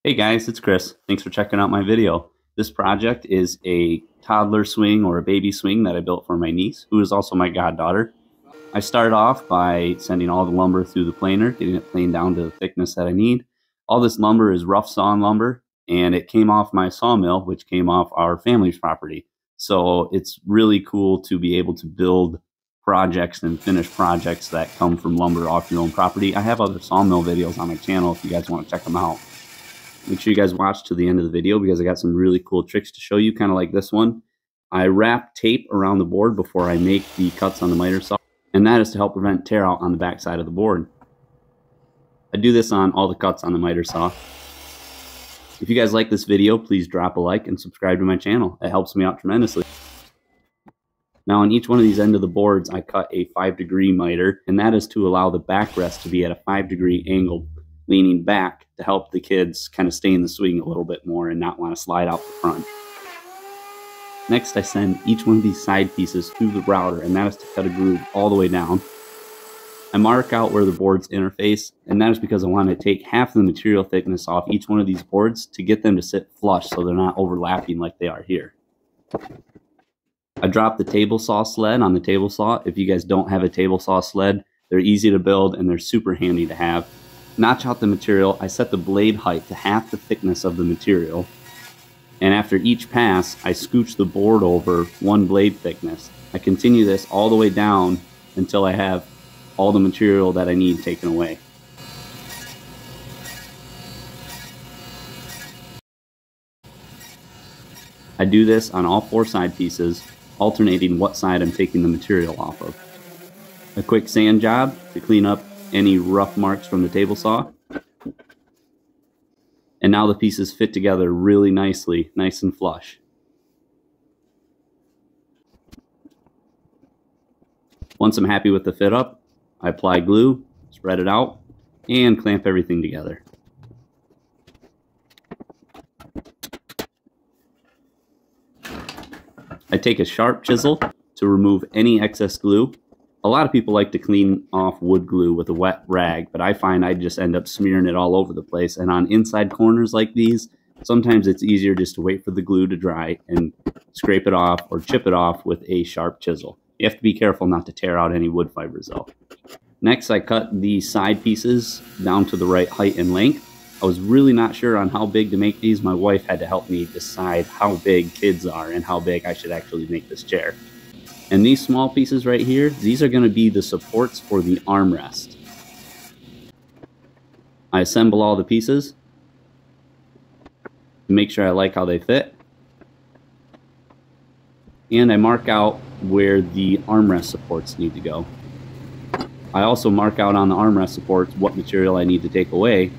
Hey guys, it's Chris. Thanks for checking out my video. This project is a toddler swing or a baby swing that I built for my niece, who is also my goddaughter. I started off by sending all the lumber through the planer, getting it planed down to the thickness that I need. All this lumber is rough sawn lumber, and it came off my sawmill, which came off our family's property. So it's really cool to be able to build projects and finish projects that come from lumber off your own property. I have other sawmill videos on my channel if you guys want to check them out. Make sure you guys watch to the end of the video because I got some really cool tricks to show you, kind of like this one. I wrap tape around the board before I make the cuts on the miter saw, and that is to help prevent tear out on the back side of the board. I do this on all the cuts on the miter saw. If you guys like this video, please drop a like and subscribe to my channel. It helps me out tremendously. Now on each one of these end of the boards, I cut a 5-degree miter, and that is to allow the backrest to be at a 5-degree angle, leaning back to help the kids kind of stay in the swing a little bit more and not want to slide out the front. Next, I send each one of these side pieces through the router, and that is to cut a groove all the way down. I mark out where the boards interface, and that is because I want to take half the material thickness off each one of these boards to get them to sit flush so they're not overlapping like they are here. I drop the table saw sled on the table saw. If you guys don't have a table saw sled, they're easy to build and they're super handy to have. Notch out the material. I set the blade height to half the thickness of the material. And after each pass, I scooch the board over one blade thickness. I continue this all the way down until I have all the material that I need taken away. I do this on all 4 side pieces, alternating what side I'm taking the material off of. A quick sand job to clean up any rough marks from the table saw. And now the pieces fit together really nicely, nice and flush. Once I'm happy with the fit up, I apply glue, spread it out, and clamp everything together. I take a sharp chisel to remove any excess glue. A lot of people like to clean off wood glue with a wet rag, but I find I just end up smearing it all over the place. And on inside corners like these, sometimes it's easier just to wait for the glue to dry and scrape it off or chip it off with a sharp chisel. You have to be careful not to tear out any wood fibers though. Next, I cut the side pieces down to the right height and length. I was really not sure on how big to make these. My wife had to help me decide how big kids are and how big I should actually make this chair. And these small pieces right here, these are going to be the supports for the armrest. I assemble all the pieces to make sure I like how they fit. And I mark out where the armrest supports need to go. I also mark out on the armrest supports what material I need to take away,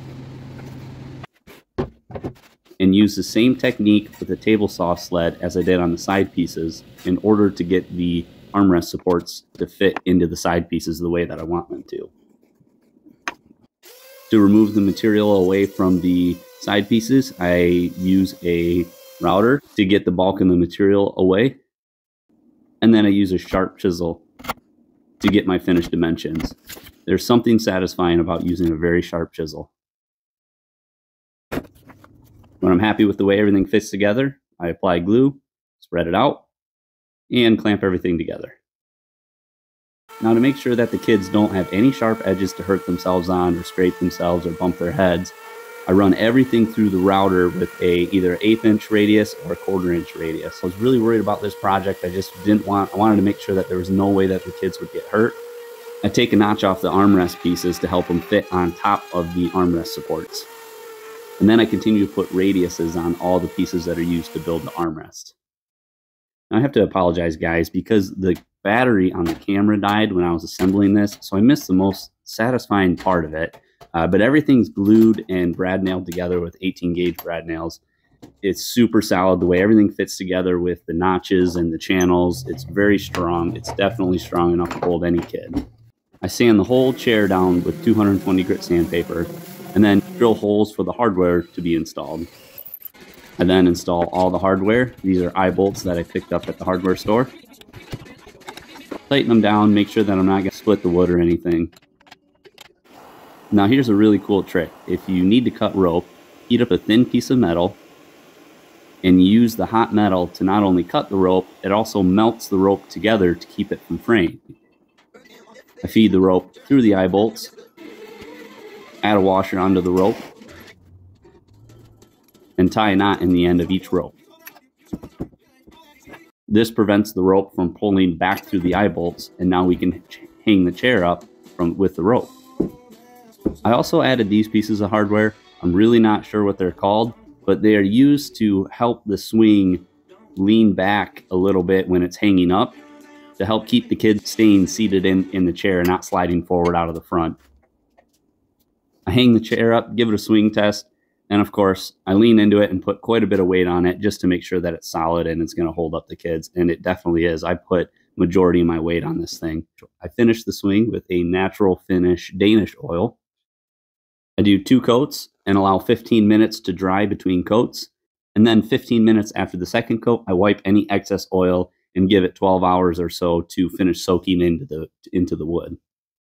and use the same technique with the table saw sled as I did on the side pieces in order to get the armrest supports to fit into the side pieces the way that I want them to. To remove the material away from the side pieces, I use a router to get the bulk of the material away, and then I use a sharp chisel to get my finished dimensions. There's something satisfying about using a very sharp chisel. When I'm happy with the way everything fits together, I apply glue, spread it out, and clamp everything together. Now to make sure that the kids don't have any sharp edges to hurt themselves on or scrape themselves or bump their heads, I run everything through the router with either 1/8 inch radius or a 1/4 inch radius. I was really worried about this project. I wanted to make sure that there was no way that the kids would get hurt. I take a notch off the armrest pieces to help them fit on top of the armrest supports. And then I continue to put radiuses on all the pieces that are used to build the armrest. Now I have to apologize, guys, because the battery on the camera died when I was assembling this, so I missed the most satisfying part of it. But everything's glued and brad nailed together with 18 gauge brad nails. It's super solid the way everything fits together with the notches and the channels. It's very strong. It's definitely strong enough to hold any kid. I sand the whole chair down with 220 grit sandpaper, and then drill holes for the hardware to be installed. I then install all the hardware. These are eye bolts that I picked up at the hardware store. Tighten them down, make sure that I'm not going to split the wood or anything. Now here's a really cool trick. If you need to cut rope, Heat up a thin piece of metal and use the hot metal to not only cut the rope, it also melts the rope together to keep it from fraying. I feed the rope through the eye bolts, add a washer onto the rope, and tie a knot in the end of each rope. This prevents the rope from pulling back through the eye bolts, and now we can hang the chair up with the rope. I also added these pieces of hardware. I'm really not sure what they're called, but they are used to help the swing lean back a little bit when it's hanging up, to help keep the kids staying seated in the chair and not sliding forward out of the front. I hang the chair up, give it a swing test, and of course, I lean into it and put quite a bit of weight on it just to make sure that it's solid and it's going to hold up the kids, and it definitely is. I put majority of my weight on this thing. I finish the swing with a natural finish Danish oil. I do 2 coats and allow 15 minutes to dry between coats, and then 15 minutes after the second coat, I wipe any excess oil and give it 12 hours or so to finish soaking into the wood.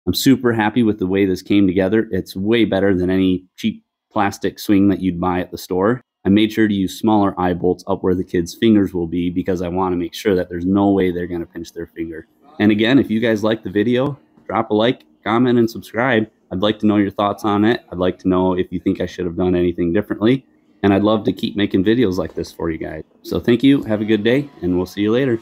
I'm super happy with the way this came together. It's way better than any cheap plastic swing that you'd buy at the store. I made sure to use smaller eye bolts up where the kids' fingers will be because I want to make sure that there's no way they're going to pinch their finger. And again, if you guys like the video, drop a like, comment, and subscribe. I'd like to know your thoughts on it. I'd like to know if you think I should have done anything differently. And I'd love to keep making videos like this for you guys. So thank you, have a good day, and we'll see you later.